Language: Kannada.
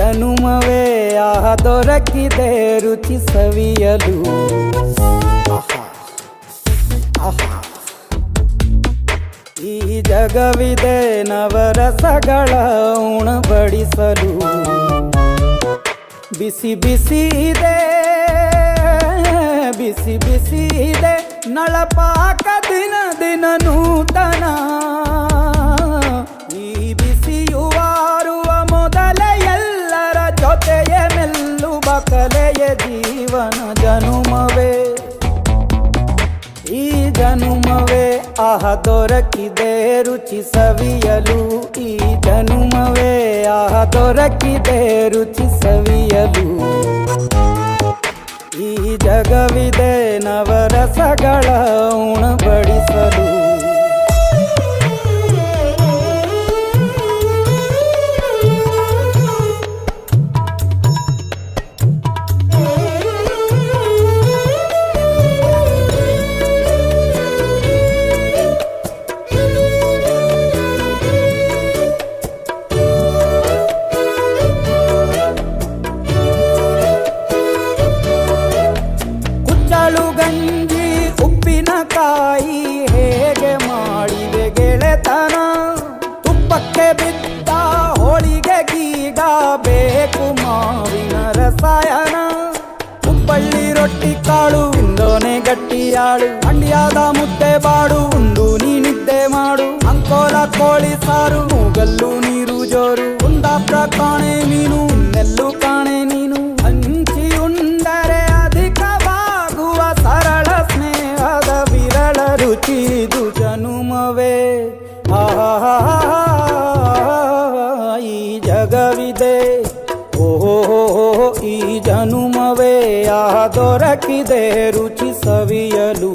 ಜನುಮವೇ ದೊರಕಿದೆ ರುಚಿ ಸವಿಯಲು. ಈ ಜಗವಿದೆ ನವರಸಗಳ ಉಣಬಡಿಸಲು. ಬಿಸಿ ಬಿಸಿ ಇದೆ ಬಿಸಿ ಬಿಸಿ ಇದೆ ನಳಪಾಕ ದಿನ ದಿನ ನೂತನ. ಈ ಬಿಸಿಯುವಾರುವ ಮೊದಲೇ ಎಲ್ಲರ ಜೊತೆಯೇ ಮೆಲ್ಲುವ ಕಲೆಯ ಜೀವನ ಜನುಮವೇ ಈ ಜನುಮವೇ ದೊರಕಿದೆ ರುಚಿ ಸವಿಯಲು. ಈ ಜನುಮವೇ ದೊರಕಿದೆ ರುಚಿ ಸವಿಯಲು. ಈ ಜಗವಿದೆ ನವರಸಗಳ ಉಣಬಡಿಸಲು. ಗಂಜಿ ಉಪ್ಪಿನಕಾಯಿ ಹೇಗೆ ಮಾಡಿದೆ ಗೆಳೆತನ. ತುಪ್ಪಕ್ಕೆ ಬಿದ್ದ ಹೋಳಿಗೆಗೀಗ ಬೇಕು ಮಾವಿನ ರಸಾಯನ. ಹುಬ್ಬಳ್ಳಿ ರೊಟ್ಟಿ ಕಾಳು ಇಂದೋನೆ ಗಟ್ಟಿಯಾಳು. ಮಂಡ್ಯದ ಮುದ್ದೆ ಬಾಡು ಉಂಡು ನೀ ನಿದ್ದೆ ಮಾಡು. ಅಂಕೋಲ ಕೋಳಿ ಸಾರು ಮೂಗಲ್ಲು ನೀರು ಜೋರು. ಕುಂದಾಪುರ ಕಾಣೆ ಮೀನು ಇನ್ನೆಲ್ಲೂ ಕಾಣೆ ನೀನು. ಹಂಚಿ ಉಂಡರೆ ಅಧಿಕವಾಗುವ ಸರಳ ಸ್ನೇಹದ ವಿರಳ ರುಚಿ ಇದು ಜನುಮವೇ ಈ ಜಗವಿದೆ ಈ ಜನುಮವೇ ದೊರಕಿದೆ ರುಚಿ ಸವಿಯಲು.